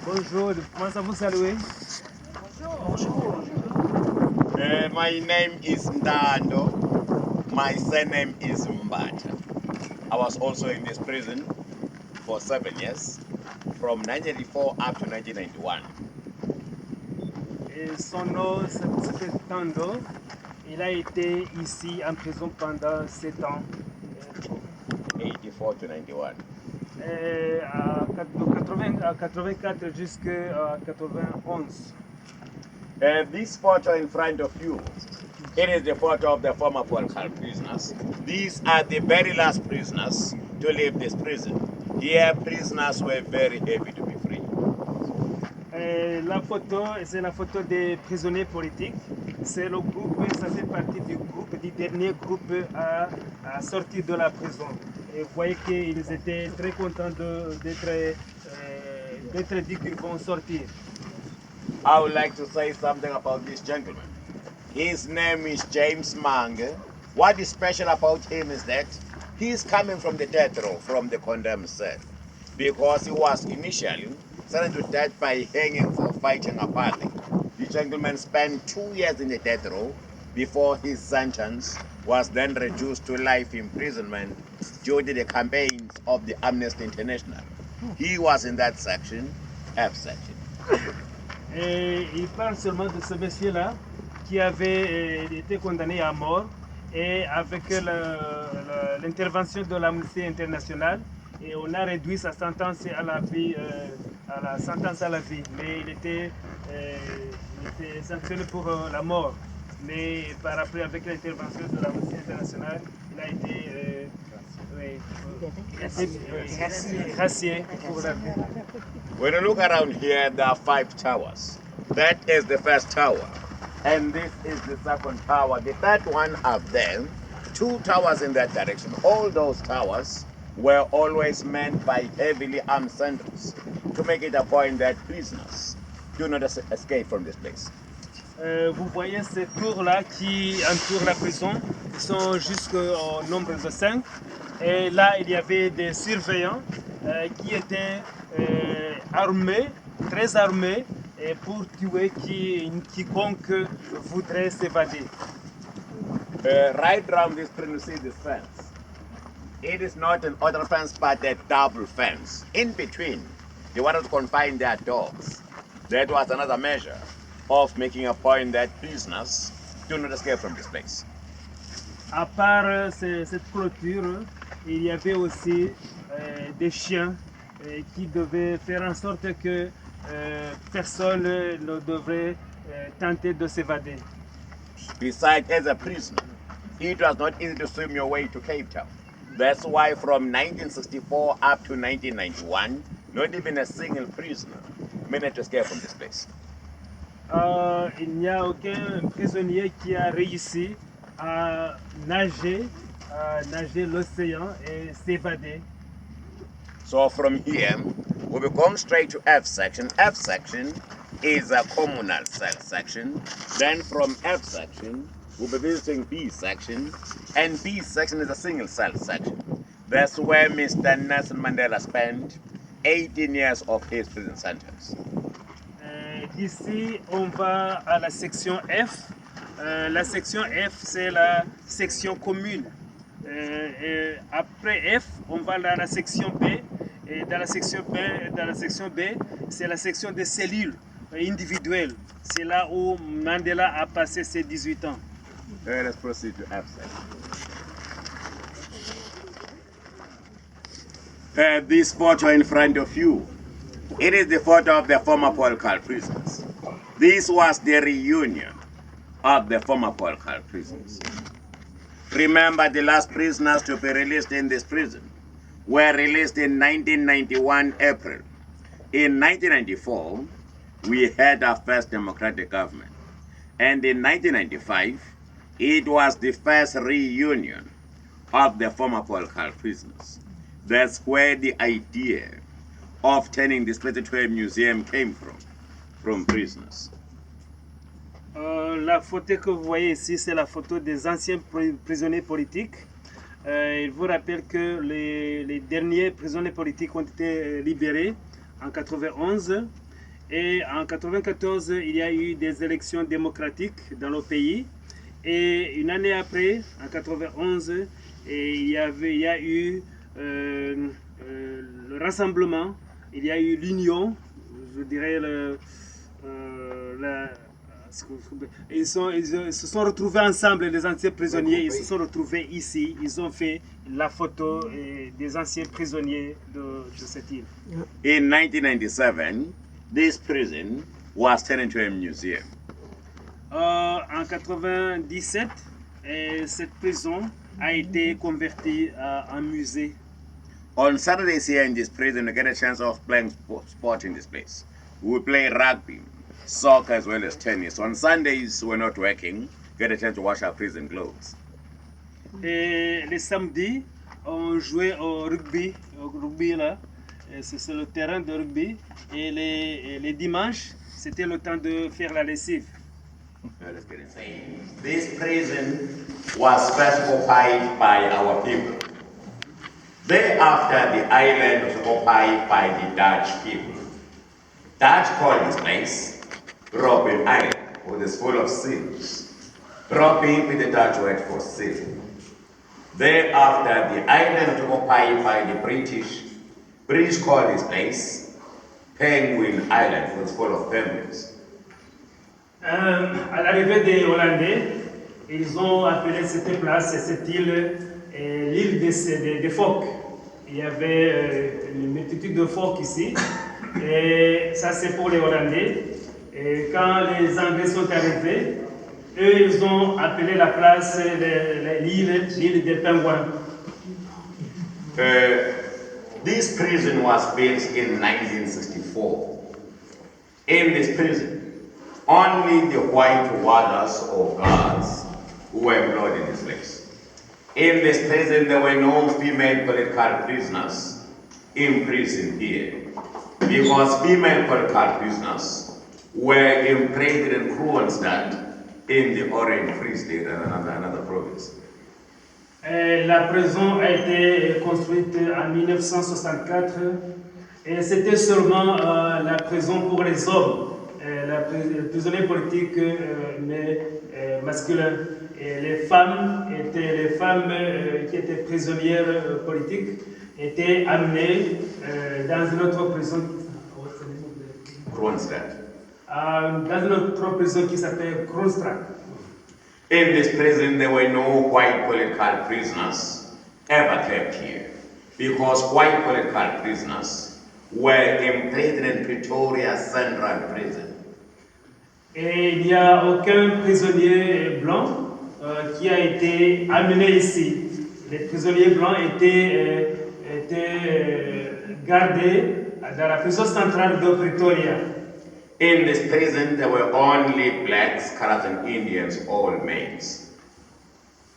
Bonjour, comment ça vous salue? Bonjour. My name is Ntango. My surname is Mbatha. I was also in this prison for 7 years, from 1984 up to 1991. Et son nom s'appelle Ntango. Il a été ici en prison pendant 7 ans. 84 to 91. À 84 jusqu'à 91. This photo in front of you, it is the photo of the former political prisoners. These are the very last prisoners to leave this prison. Here, prisoners were very happy to be free. La photo, c'est la photo des prisonniers politiques. C'est le groupe, ça fait partie du groupe, du dernier groupe à sortir de la prison. Et vous voyez qu'ils étaient très contents d'être dit qu'ils vont sortir. I would like to say something about this gentleman. His name is James Mange. What is special about him is that he's coming from the death row, from the condemned cell, because he was initially sentenced to death by hanging for fighting apartheid. The gentleman spent 2 years in the death row before his sentence was then reduced to life imprisonment due to the campaigns of the Amnesty International. He was in that section, F section. Et il parle seulement de ce monsieur-là qui avait été condamné à mort et avec l'intervention de l'Amnesty International, et on a réduit sa sentence à la vie, mais il était sanctionné pour la mort. Mais par après, avec l'intervention de l'Amnesty International, il a été gracié pour la vie. When you look around here, there are 5 towers. That is the first tower. And this is the second tower. The third one up there, 2 towers in that direction. All those towers were always manned by heavily armed sentries to make it a point that prisoners do not escape from this place. Vous voyez ces tours-là qui entourent la prison, ils sont jusqu'au nombre de 5. Et là, il y avait des surveillants qui étaient armés, très armés, pour tuer quiconque voudrait s'évader. Right around this prison, you see this fence. It is not an ordinary fence, but a double fence. In between, they wanted to confine their dogs. That was another measure of making a point that prisoners do not escape from this place. À part cette clôture, il y avait aussi des chiens qui devaient faire en sorte que personne ne devrait tenter de s'évader. Besides, as a prisoner, it was not easy to swim your way to Cape Town. That's why from 1964 up to 1991, not even a single prisoner managed to escape from this place. Il n'y a aucun prisonnier qui a réussi à nager l'océan et s'évader. So from here, we'll be going straight to F section. F section is a communal cell section. Then from F section, we'll be visiting B section. And B section is a single cell section. That's where Mr. Nelson Mandela spent 18 years of his prison sentence. Ici, on va à la section F. La section F, c'est la section commune. Après F, on va à la section B. Et dans la section B, c'est la section des cellules individuelles. C'est là où Mandela a passé ses 18 ans. Let's proceed to F section. This photo in front of you, it is the photo of the former political prisoners. This was the reunion of the former political prisoners. Remember, the last prisoners to be released in this prison were released in 1991 April. In 1994, we had our first democratic government. And in 1995, it was the first reunion of the former political prisoners. That's where the idea of turning this place into a museum came from prisoners. La photo que vous voyez ici, c'est la photo des anciens prisonniers politiques. Il vous rappelle que les derniers prisonniers politiques ont été libérés en 91 Et en 1994, il y a eu des élections démocratiques dans le pays. Et une année après, en 1991, il y a eu le rassemblement, il y a eu l'union, je dirais ils se sont retrouvés ensemble, les anciens prisonniers, ils se sont retrouvés ici, ils ont fait la photo des anciens prisonniers de cette île. In 1997, this prison was turned into a museum. En 1997, cette prison a été convertie en musée. On Saturdays here in this prison, we get a chance of playing sport in this place. We play rugby, soccer as well as tennis. On Sundays, we're not working, get a chance to wash our prison clothes. Et les samedis, on jouait au rugby là, c'est le terrain de rugby. Et les dimanches, c'était le temps de faire la lessive. Let's get inside. This prison was first occupied by our people. Thereafter, the island was occupied by the Dutch people. Dutch called this place Robben Island, which is full of seals. Robben with the Dutch word for seal. Thereafter, the island was occupied by the British. British called this place Penguin Island, which is full of penguins. À l'arrivée des Hollandais, ils ont appelé cette place, cette île, l'île des phoques. Il y avait une multitude de phoques ici, et ça c'est pour les Hollandais. Et quand les Anglais sont arrivés, eux ils ont appelé la place l'île des pingouins. This prison was built in 1964. In this prison, only the white warders or guards who were employed in this place. In this prison, there were no female political prisoners imprisoned here, because female political prisoners were imprisoned in Kronstadt in the Orange Free State, another province. La prison a été construite en 1964 et c'était seulement la prison pour les hommes. Les prisonniers politiques masculins et les femmes qui étaient prisonnières politiques étaient amenées dans une autre prison dans une autre prison qui s'appelle Kronstadt. In this prison there were no white political prisoners ever kept here, because white political prisoners were imprisoned in Pretoria Central Prison. Et il n'y a aucun prisonnier blanc qui a été amené ici. Les prisonniers blancs étaient gardés dans la prison centrale de Pretoria. In this prison there were only blacks, colors and Indians, all males.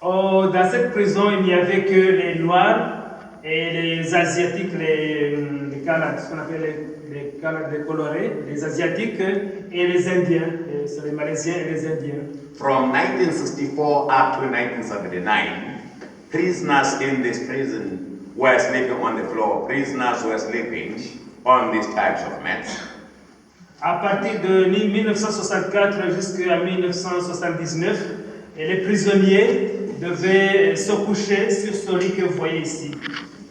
Oh, dans cette prison, il n'y avait que les Noirs et les Asiatiques, les Canadiens, ce qu'on appelle les Canadiens colorés, les Asiatiques et les Indiens, c'est les Malaisiens et les Indiens. From 1964 up to 1979, prisoners in this prison were sleeping on the floor. Prisoners were sleeping on these types of mats. À partir de 1964 jusqu'à 1979, les prisonniers devaient se coucher sur ce lit que vous voyez ici.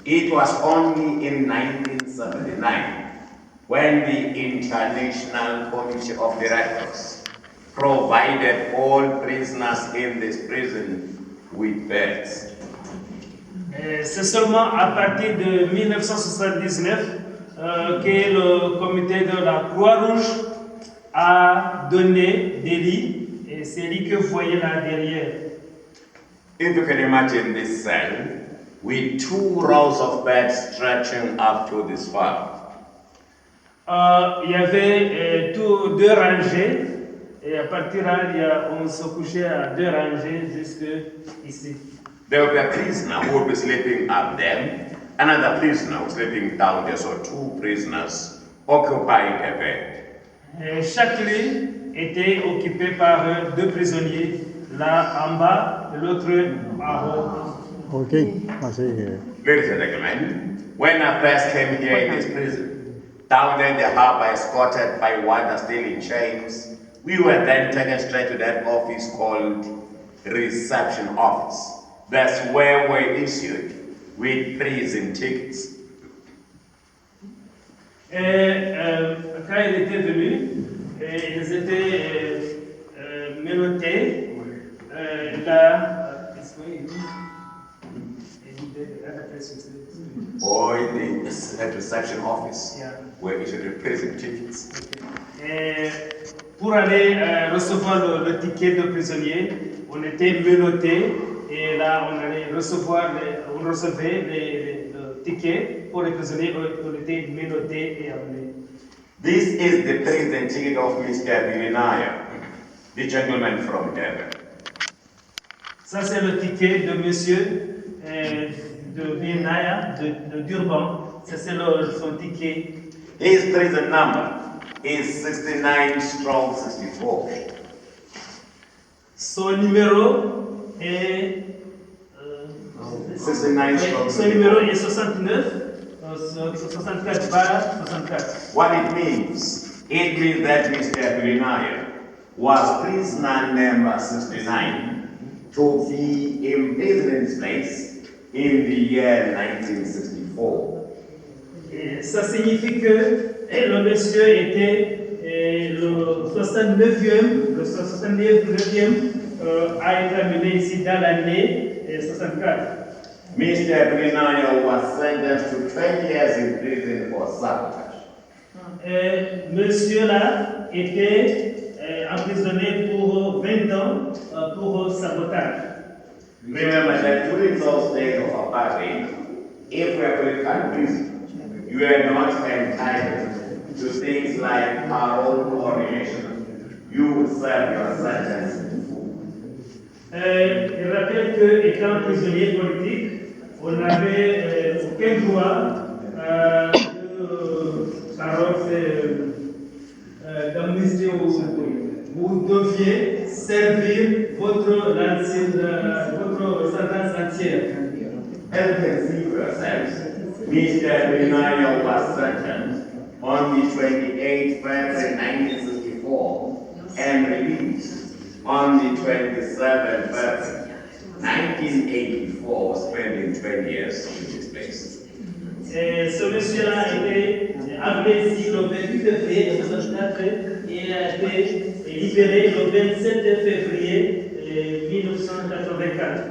It was only in 1979 when the International Committee of the Red Cross provided all prisoners in this prison with beds. C'est seulement à partir de 1979 que le comité de la Croix-Rouge a donné des lits, et ces lits que vous voyez là derrière. If you can imagine this cell with 2 rows of beds stretching up to this far. Il y avait 2 rangées, et à partir de là, on se couchait à 2 rangées jusque ici. There will be a prisoner who will be sleeping up there, another prisoner who's sleeping down there, so 2 prisoners occupying a bed. Et chaque lit était occupé par 2 prisonniers, l'un en bas et l'autre en haut. Okay, I see here. Ladies and gentlemen, when I first came here in this prison, Down there in the harbor, escorted by water still in chains, we were then taken straight to that office called reception office. That's where we're issued with prison tickets. Et quand il était venu, ils étaient menottés. Or in the reception office, Yeah. where issued the prison tickets. Et pour aller recevoir le ticket de prisonnier, on était menottés et là on recevait le ticket pour les prisonniers, on était menottés et amenés. This is the prison ticket of Mr. Bilinaya, the gentleman from Devon. Ça c'est le ticket de monsieur de Bienaya, de Durban. Ça c'est son ticket. His prison number is 69/64. Son numéro est 69/64. son numéro est 69 64/64. What it means that Mr. Bilinaya was prisoner number 69 to be imprisoned in his place in the year 1964. Et ça signifie que le monsieur était le 69e a été amené ici dans l'année 64. Mr. Bilinaya was sentenced to 20 years in prison for sabotage. Monsieur là était emprisonné pour 20 ans pour sabotage. Remember that during those days of apartheid, if you were political prison, you were not entitled to things like parole or relation. You would serve your sentence in full. Il rappelle qu'étant prisonnier politique, on n'avait aucun droit de parole, d'amnistie. Vous deviez servir votre sentence entière. As you can see for yourselves, Mr. Bilinaya was sentenced on the 28th February 1964 and released on the 27th February 1984, spending 20 years in this place. Ce monsieur-là a été appelé ici le 28 février 1964 et a été libéré le 27 février 1984.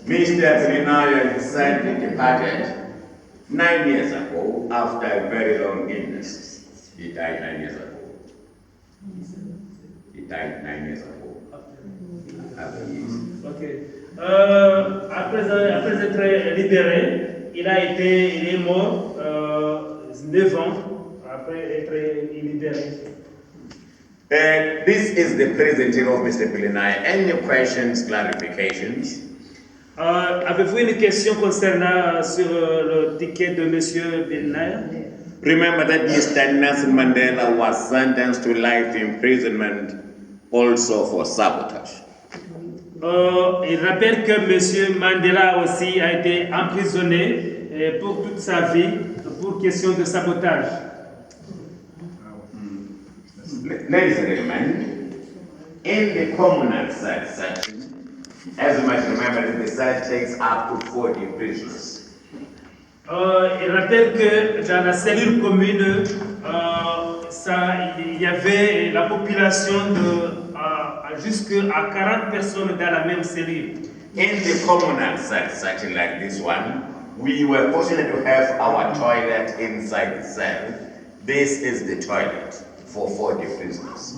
Mr. Bilinaya sadly departed 9 years ago after a very long illness. He died 9 years ago. He died 9 years ago. After years. Okay. Après être libéré, il est mort 9 ans après être libéré. This is the present of Mr. Bilinaya. Any questions, clarifications? Avez-vous une question concernant sur le ticket de Monsieur Bilinaya? Remember that Mr. Nelson Mandela was sentenced to life imprisonment also for sabotage. Il rappelle que Monsieur Mandela aussi a été emprisonné pour toute sa vie pour question de sabotage. Ladies and gentlemen, in the communal cell section, as you might remember, the cell takes up to 40 prisoners. Il rappelle que dans la cellule commune, il y avait la population jusqu'à 40 personnes dans la même cellule. In the communal cell section like this one, we were fortunate to have our toilet inside the cell. This is the toilet for 40 prisoners.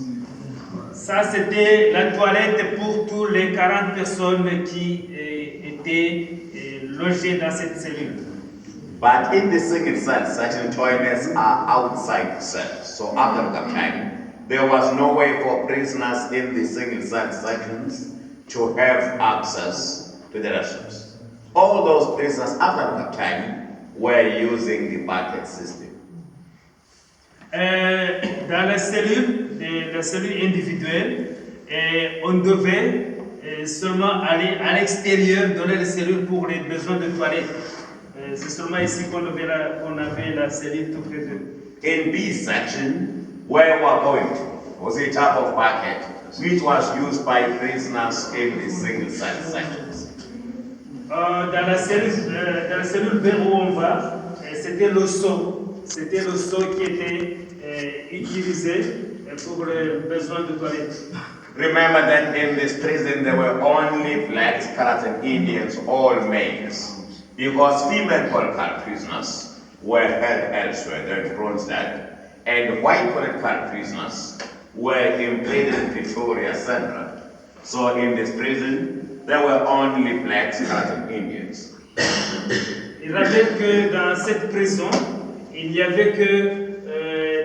Ça, c'était la toilette pour tous les 40 personnes qui étaient logées dans cette cellule. But in the single cell section, toilets are outside the cell. So after that time, there was no way for prisoners in the single cell sections to have access to the restrooms. All those prisoners after that time were using the bucket system. Dans la cellule individuelle, on devait seulement aller à l'extérieur de la cellule pour les besoins de toilette. C'est seulement ici qu'on avait la cellule tout près d'eux. in B section, where we're going to, was a type of bucket which was used by prisoners in the single cell sections. Dans la cellule B où on va, c'était le seau. C'était le seau qui était utilisé pour les besoins de toilette. Remember that in this prison there were only blacks, colored, and Indians, all males, because female political prisoners were held elsewhere, they're in Kronstadt, and white political prisoners were imprisoned in Pretoria Central. So in this prison, there were only blacks, colored, and Indians. Il rappelle que dans cette prison, il n'y avait que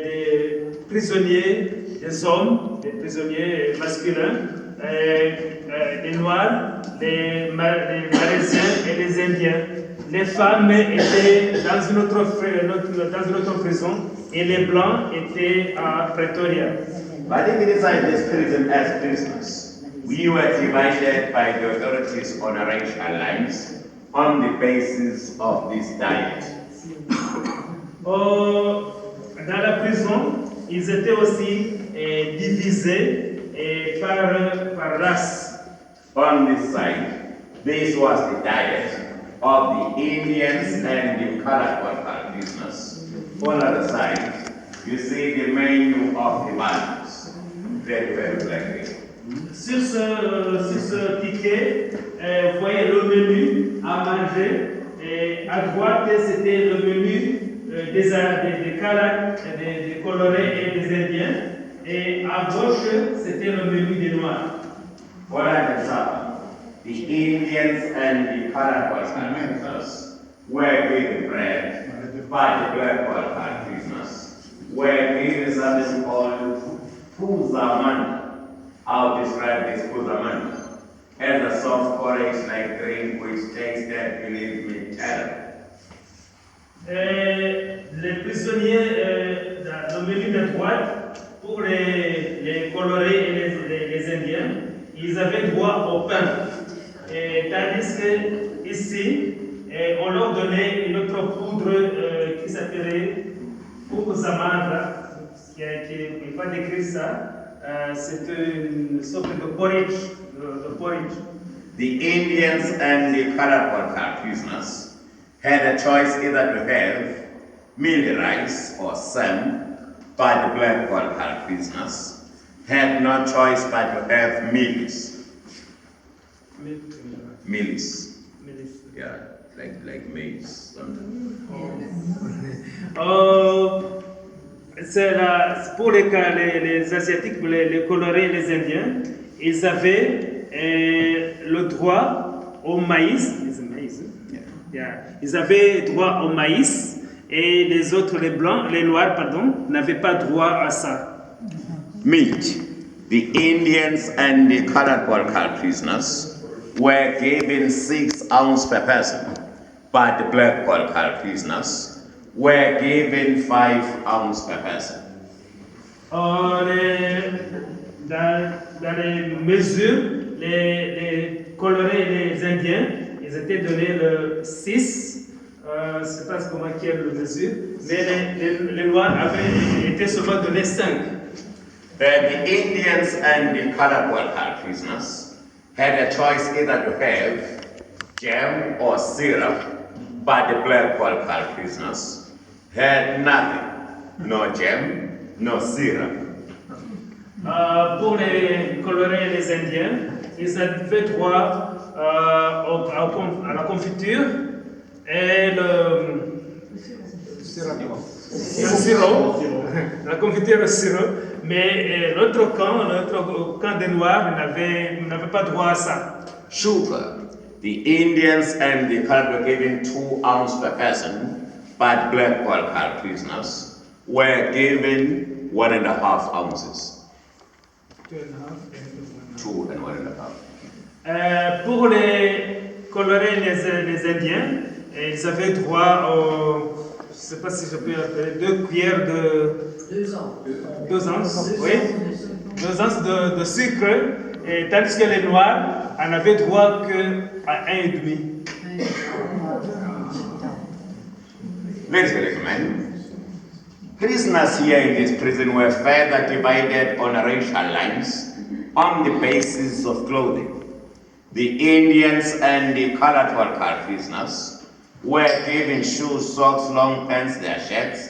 des prisonniers, des hommes, des prisonniers masculins, les Noirs, les Malaisiens et les Indiens. Les femmes étaient dans une autre prison et les Blancs étaient à Pretoria. But if it is in this prison as prisoners, we were divided by the authorities on racial lines on the basis of this diet. Dans la prison, ils étaient aussi divisés par race. On this side, this was the diet of the Indians and the colored prisoners. On the other side, you see the menu of the values. Very, very black. Sur ce ticket, vous voyez le menu à manger. Et à droite, c'était le menu des Karak, des colorés et des Indiens. Et à gauche, c'était le menu des Noirs. Voilà l'exemple. The Indians and the colored prisoners were given bread, but the black prisoners were given something called Puzaman. I'll describe this Puzaman as a soft porridge like drink which tasted, believe me, terrible. Les prisonniers, dans le menu de droite, pour les colorés et les Indiens, ils avaient droit au pain. Tandis que ici, on leur donnait une autre poudre qui s'appelait poudre samandra, qui n'est pas décrit ça. C'est une sorte de porridge. The Indians and the colored prisoners had a choice either to have mealy rice or sam, but the black prisoners had no choice but to have mealies. Mealies. Yeah, like maize. Pour les Asiatiques, les colorés, les Indiens, ils avaient le droit au maïs. Ils avaient droit au maïs et les autres, les Noirs, n'avaient pas droit à ça. Meat. The Indians and the colored prisoners were given 6 ounces per person, but the black prisoners were given 5 ounces per person. Dans les mesures, les colorés et les Indiens, ils étaient donnés le 6, je ne sais pas comment quelle mesure, mais les Noirs avaient été seulement donnés 5. The Indians and the colored prisoners had a choice either to have jam or syrup, but the black prisoners had nothing, no jam, no syrup. Pour les colorés et les Indiens, ils avaient droit à la confiture et le sirop, la confiture et le sirop, mais l'autre camp des Noirs n'avait pas droit à ça. Sugar. The Indians and the colored were given 2 ounces per person, but black prisoners were given 1.5 ounces. 2 and 1.5. Pour les colorés et les Indiens, ils avaient droit je ne sais pas si je peux appeler, 2 cuillères de... 2 onces, oui. 2 onces de sucre, et tandis que les Noirs en avaient droit qu'à 1,5. Ladies and gentlemen, Prisoners here in this prison were further divided on racial lines on the basis of clothing. The Indians and the colored worker prisoners were given shoes, socks, long pants, their shirts,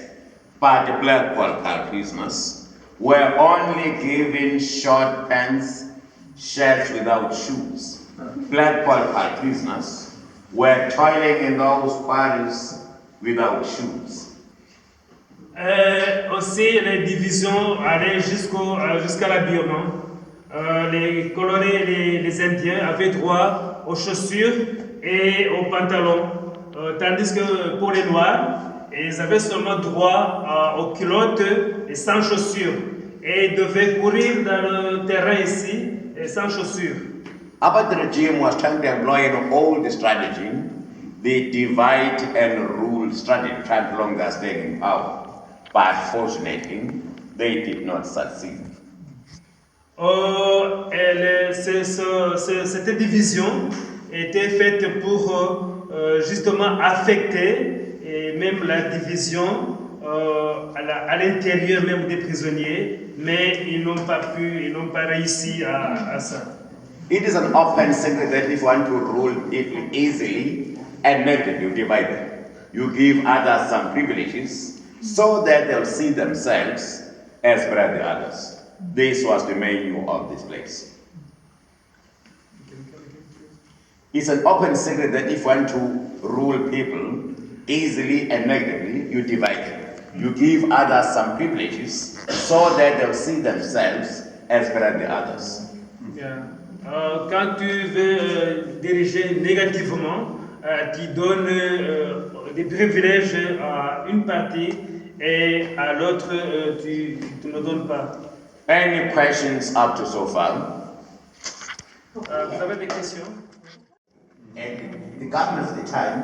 but the black worker prisoners were only given short pants, shirts without shoes. Black worker prisoners were toiling in those quarries without shoes. Aussi, les divisions allaient jusqu'à l'habillement. Les colonés, les Indiens avaient droit aux chaussures et aux pantalons, tandis que pour les Noirs, ils avaient seulement droit aux culottes et sans chaussures. Et ils devaient courir dans le terrain ici et sans chaussures. But the regime was trying to employ an old strategy, the divide and rule strategy, trying to longer stay in power. But fortunately, they did not succeed. Cette division était faite pour justement affecter et même la division à l'intérieur même des prisonniers, mais ils n'ont pas réussi à ça. It is an open secret that if you want to rule people easily and negatively, you divide them. You give others some privileges so that they'll see themselves as better than others. This was the menu of this place. It's an open secret that if you want to rule people easily and negatively, you divide them. You give others some privileges so that they'll see themselves as better than others. Yeah. Quand tu veux diriger négativement, tu donnes des privilèges à une partie et à l'autre, tu ne donnes pas. Any questions up to so far? Vous avez des questions? And the governments at the time,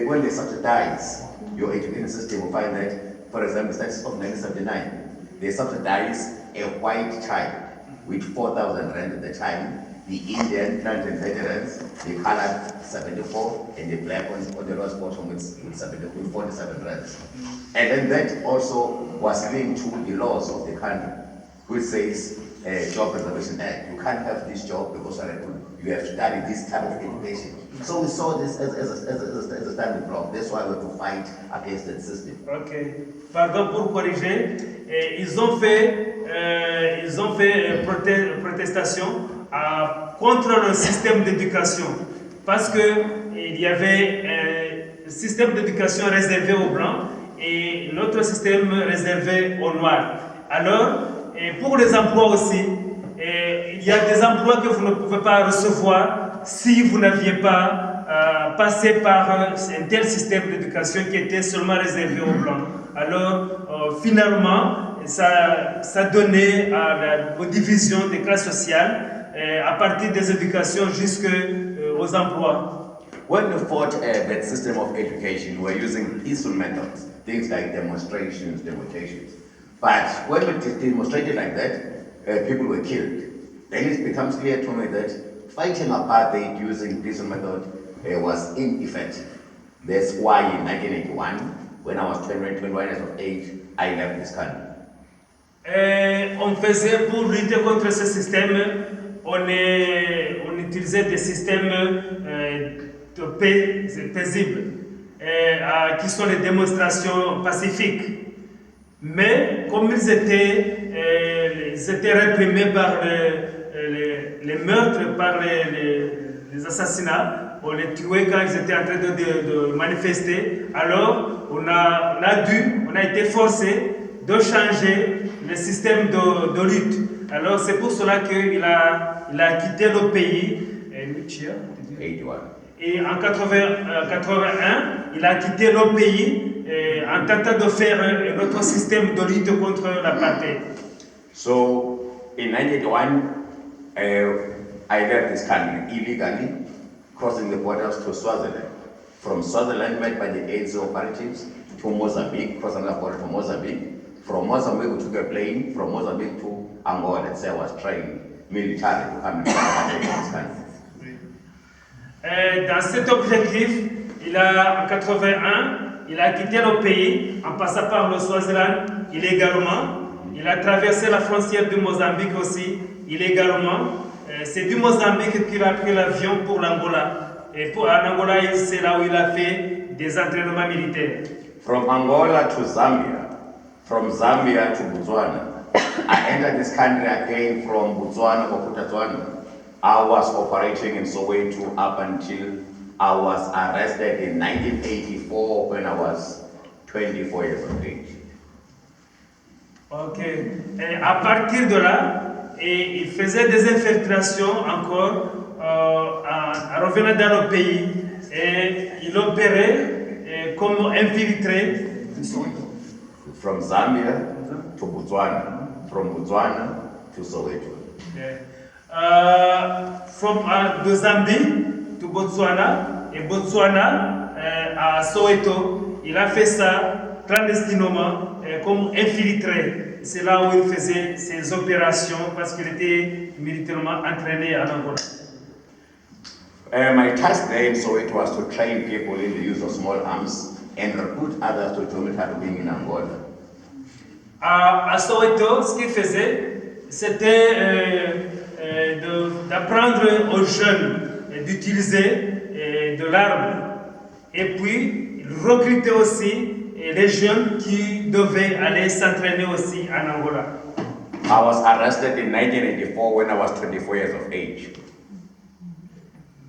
when they subsidize your education system, will find that, for example, statutes of 1979, they subsidize a white child with 4,000 rand at the time, the Indian plantation veterans, the colored 74, and the black ones on the Ross bottom with 47 rands. And then that also was linked to the laws of the country, which says Job Preservation Act. You can't have this job because you have to study this type of education. So we saw this as a standing block. That's why we have to fight against that system. Ok. Pardon pour corriger. Ils ont fait protestation contre le système d'éducation parce que il y avait un système d'éducation réservé aux blancs et notre système réservé aux noirs. Alors, pour les emplois aussi, il y a des emplois que vous ne pouvez pas recevoir si vous n'aviez pas passé par un tel système d'éducation qui était seulement réservé aux blancs. Alors, finalement, ça donnait aux divisions des classes sociales à partir des éducations jusqu'aux emplois. When we fought that system of education, we were using peaceful methods, things like demonstrations. But when we demonstrated like that, people were killed. Then it becomes clear to me that fighting apartheid using peaceful method was ineffective. That's why in 1981, when I was 21 years of age, I left this country. On faisait pour lutter contre ce système, on utilisait des systèmes paisibles, qui sont les démonstrations pacifiques. Mais comme ils étaient réprimés par les meurtres, par les assassinats, on les tuait quand ils étaient en train de manifester, alors on a été forcé de changer le système de lutte. Alors c'est pour cela qu'il a quitté le pays. Et en 81, il a quitté le pays en tentant de faire un autre système de lutte contre l'apartheid. So in 1981, I left this country illegally, crossing the borders to Swaziland. From Swaziland, met by the AIDS operatives, to Mozambique, crossing the border to Mozambique. From Mozambique, we took a plane from Mozambique to Angola, and I was trained military to come into this country. Dans cet objectif, en 81, il a quitté le pays en passant par le Swaziland illégalement. Il a traversé la frontière du Mozambique aussi illégalement. C'est du Mozambique qu'il a pris l'avion pour l'Angola. Et en Angola, c'est là où il a fait des entraînements militaires. From Angola to Zambia, from Zambia to Botswana. I entered this country again from Botswana or Botswana. I was operating in Soweto up until I was arrested in 1984 when I was 24 years of age. Ok. Et à partir de là, il faisait des infiltrations encore en revenant dans le pays. Et il opérait comme infiltré. From Zambia to Botswana, from Botswana to Soweto. De Zambie to Botswana et Botswana à Soweto. Il a fait ça clandestinement comme infiltré. C'est là où il faisait ses opérations parce qu'il était militairement entraîné en Angola. My task there in Soweto was to train people in the use of small arms and recruit others to join me being in Angola. À Soweto, ce qu'il faisait, c'était d'apprendre aux jeunes d'utiliser de l'arme. Et puis, il recrutait aussi les jeunes qui devaient aller s'entraîner aussi en Angola. I was arrested in 1984 when I was 24 years of age.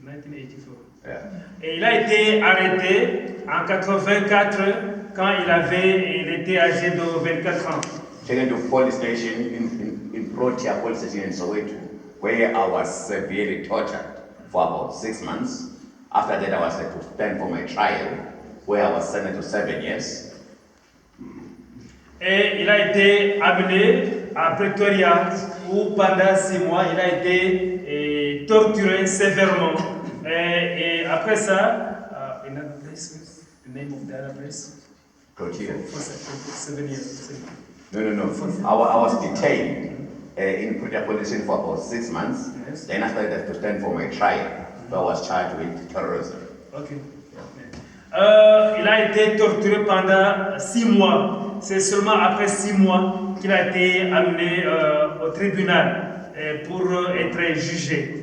1984. Yeah. Et il a été arrêté en 84 quand il était âgé de 24 ans. Taken to police station in Protea police station in Soweto, where I was severely tortured for about 6 months. After that, I was had to stand for my trial, where I was sentenced to 7 years. Et il a été amené à Pretoria où pendant 6 mois, il a été torturé sévèrement. Et après ça, another place, the name of the other place? Protea. For 7 years. No. I was detained in Protea police station for about 6 months. Yes. Then after that, I had to stand for my trial, where I was charged with terrorism. Okay. Il a été torturé pendant 6 mois. C'est seulement après 6 mois qu'il a été amené au tribunal pour être jugé.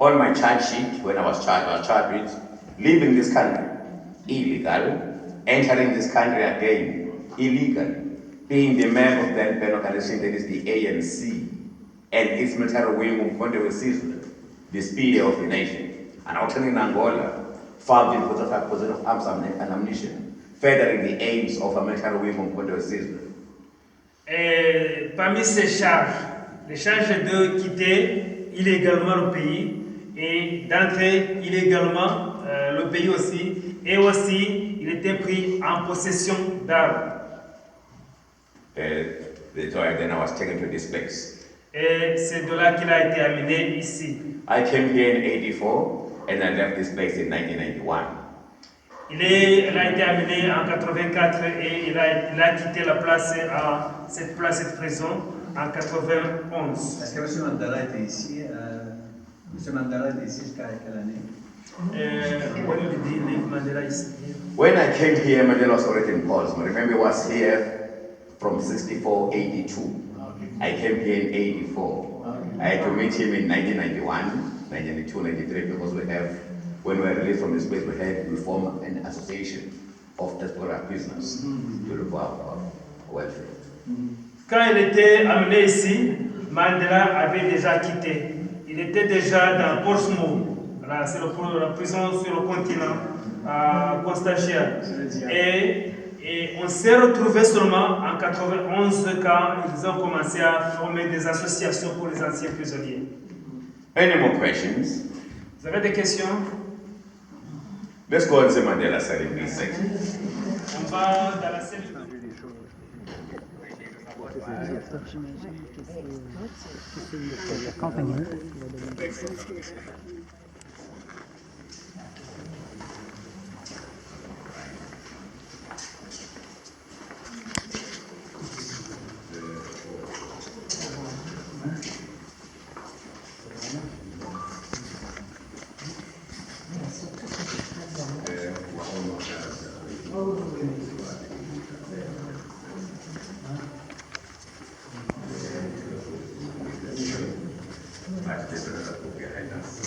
On my charge sheet, when I was charged with leaving this country, illegal, entering this country again, illegal, being the member of the organization that is the ANC, and its military wing of Conde, the spear of the nation, and out in Angola, found in possession of arms and ammunition, furthering the aims of a military wing of Conde. Et parmi ces charges, les charges de quitter illégalement le pays et d'entrer illégalement le pays aussi, et aussi il était pris en possession d'armes. Then I was taken to this place. Et c'est de là qu'il a été amené ici. I came here in 84 and I left this place in 1991. Il a été amené en 84 et il a quitté cette prison en 91. Est-ce que M. Mandela était ici? M. Mandela était ici jusqu'à quelle année? When did he leave Mandela? When I came here, Mandela was already in Portsmouth. Remember, I was here from 64, 82. I came here in 84. I had to meet him in 1991, 1992, 93, because when we were released from this place, we formed an association of diaspora prisoners to look for our welfare. Quand il était amené ici, Mandela avait déjà quitté. Il était déjà dans Portsmouth. Là, c'est la prison sur le continent, à Constantia. Et on s'est retrouvés seulement en 91 quand ils ont commencé à former des associations pour les anciens prisonniers. Any more questions? Vous avez des questions? Let's go and see Mandela cell in this section. On va dans la cellule. Oh. There's another book behind us.